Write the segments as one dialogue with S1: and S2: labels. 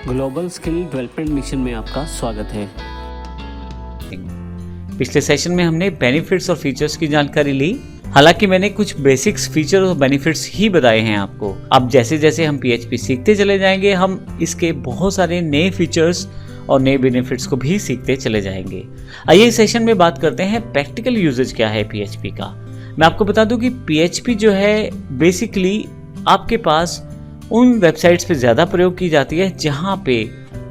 S1: Global skill development mission में आपका स्वागत है।
S2: पिछले सेशन में हमने बेनिफिट्स और फीचर्स की जानकारी ली। हालांकि मैंने कुछ बेसिक्स फीचर और बेनिफिट्स ही बताए हैं आपको। अब जैसे जैसे हम PHP सीखते चले जाएंगे, हम इसके बहुत सारे नए फीचर्स और नए बेनिफिट्स को भी सीखते चले जाएंगे। आइए इस सेशन में बात करते हैं प्रैक्टिकल यूजेज क्या है PHP का। मैं आपको बता दूं कि PHP जो है बेसिकली आपके पास उन वेबसाइट्स पे ज़्यादा प्रयोग की जाती है जहाँ पे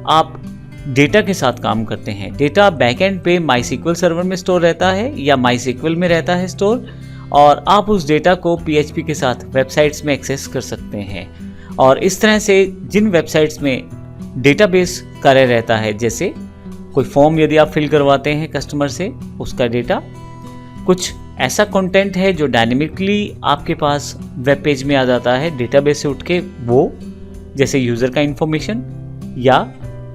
S2: आप डेटा के साथ काम करते हैं। डेटा बैकएंड पे MySQL सर्वर में स्टोर रहता है या MySQL में रहता है स्टोर, और आप उस डेटा को PHP के साथ वेबसाइट्स में एक्सेस कर सकते हैं। और इस तरह से जिन वेबसाइट्स में डेटाबेस कार्य रहता है, जैसे कोई फॉर्म यदि आप फिल करवाते हैं कस्टमर से, उसका डेटा, कुछ ऐसा कंटेंट है जो डायनेमिकली आपके पास वेब पेज में आ जाता है डेटाबेस से उठ के, वो जैसे यूज़र का इन्फॉर्मेशन या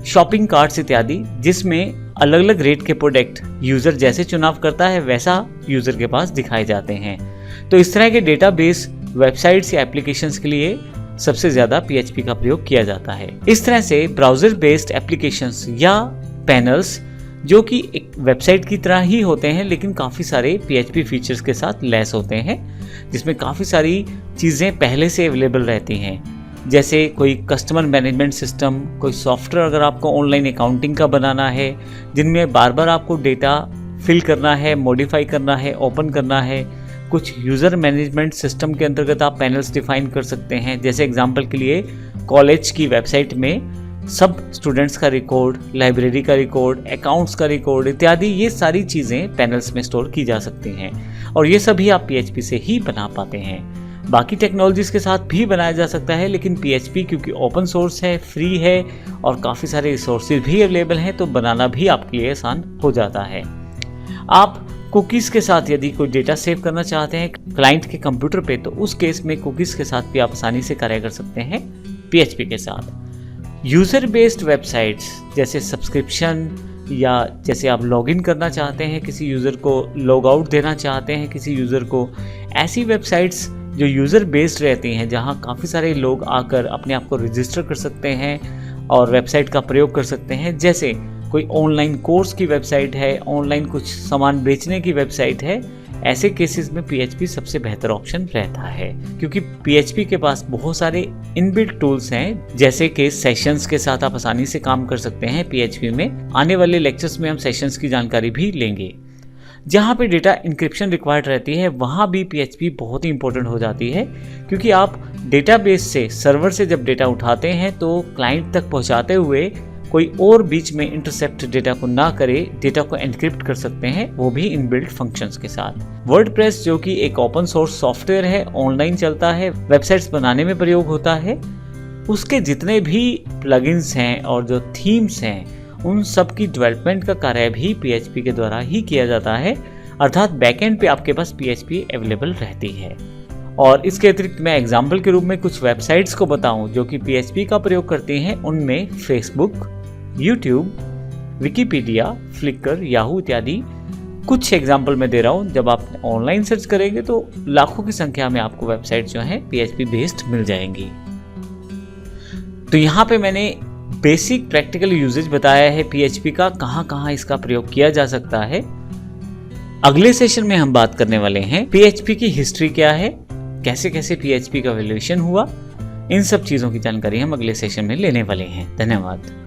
S2: शॉपिंग कार्ट्स इत्यादि, जिसमें अलग अलग रेट के प्रोडक्ट यूज़र जैसे चुनाव करता है वैसा यूज़र के पास दिखाए जाते हैं। तो इस तरह के डेटाबेस वेबसाइट्स या एप्लीकेशंस के लिए सबसे ज़्यादा PHP का प्रयोग किया जाता है। इस तरह से ब्राउज़र बेस्ड एप्लीकेशंस या पैनल्स, जो कि एक वेबसाइट की तरह ही होते हैं लेकिन काफ़ी सारे PHP फीचर्स के साथ लैस होते हैं, जिसमें काफ़ी सारी चीज़ें पहले से अवेलेबल रहती हैं, जैसे कोई कस्टमर मैनेजमेंट सिस्टम, कोई सॉफ्टवेयर अगर आपको ऑनलाइन अकाउंटिंग का बनाना है, जिनमें बार बार आपको डेटा फिल करना है, मॉडिफाई करना है, ओपन करना है। कुछ यूज़र मैनेजमेंट सिस्टम के अंतर्गत आप पैनल्स डिफाइन कर सकते हैं। जैसे एग्जांपल के लिए कॉलेज की वेबसाइट में सब स्टूडेंट्स का रिकॉर्ड, लाइब्रेरी का रिकॉर्ड, अकाउंट्स का रिकॉर्ड इत्यादि, ये सारी चीज़ें पैनल्स में स्टोर की जा सकती हैं, और ये सभी आप PHP से ही बना पाते हैं। बाकी टेक्नोलॉजीज़ के साथ भी बनाया जा सकता है, लेकिन PHP क्योंकि ओपन सोर्स है, फ्री है और काफ़ी सारे रिसोर्सेज भी अवेलेबल हैं, तो बनाना भी आपके लिए आसान हो जाता है। आप कुकीज़ के साथ यदि कोई डेटा सेव करना चाहते हैं क्लाइंट के कंप्यूटर पे, तो उस केस में कुकीज़ के साथ भी आप आसानी से कार्य कर सकते हैं PHP के साथ। यूज़र बेस्ड वेबसाइट्स जैसे सब्सक्रिप्शन, या जैसे आप लॉगिन करना चाहते हैं किसी यूज़र को, लॉग आउट देना चाहते हैं किसी यूज़र को, ऐसी वेबसाइट्स जो यूज़र बेस्ड रहती हैं, जहां काफ़ी सारे लोग आकर अपने आप को रजिस्टर कर सकते हैं और वेबसाइट का प्रयोग कर सकते हैं। जैसे कोई ऑनलाइन कोर्स की वेबसाइट है, ऑनलाइन कुछ सामान बेचने की वेबसाइट है, ऐसे केसेस में PHP सबसे बेहतर ऑप्शन रहता है, क्योंकि PHP के पास बहुत सारे इनबिल्ट टूल्स हैं, जैसे कि सेशंस के साथ आप आसानी से काम कर सकते हैं PHP में। आने वाले लेक्चर्स में हम सेशंस की जानकारी भी लेंगे। जहाँ पे डेटा इंक्रिप्शन रिक्वायर्ड रहती है, वहाँ भी PHP बहुत ही इंपॉर्टेंट हो जाती है, क्योंकि आप डेटाबेस से, सर्वर से जब डेटा उठाते हैं तो क्लाइंट तक पहुँचाते हुए कोई और बीच में इंटरसेप्ट डेटा को ना करे, डेटा को एनक्रिप्ट कर सकते हैं, वो भी इनबिल्ट फंक्शंस के साथ। वर्डप्रेस जो कि एक ओपन सोर्स सॉफ्टवेयर है, ऑनलाइन चलता है, वेबसाइट्स बनाने में प्रयोग होता है, उसके जितने भी प्लगइन्स हैं और जो थीम्स हैं, उन सब की डेवलपमेंट का कार्य भी PHP के द्वारा ही किया जाता है, अर्थात बैकएंड पे आपके पास PHP अवेलेबल रहती है। और इसके अतिरिक्त मैं एग्जाम्पल के रूप में कुछ वेबसाइट्स को बताऊं जो कि PHP का प्रयोग करती हैं, उनमें Facebook, YouTube, Wikipedia, Flickr, Yahoo इत्यादि कुछ एग्जाम्पल मैं दे रहा हूँ। जब आप ऑनलाइन सर्च करेंगे तो लाखों की संख्या में आपको वेबसाइट जो है PHP बेस्ड मिल जाएंगी। तो यहाँ पे मैंने बेसिक प्रैक्टिकल यूजेज बताया है PHP का, कहाँ कहाँ इसका प्रयोग किया जा सकता है। अगले सेशन में हम बात करने वाले हैं PHP की हिस्ट्री क्या है, कैसे कैसे PHP का एवोल्यूशन हुआ, इन सब चीज़ों की जानकारी हम अगले सेशन में लेने वाले हैं। धन्यवाद।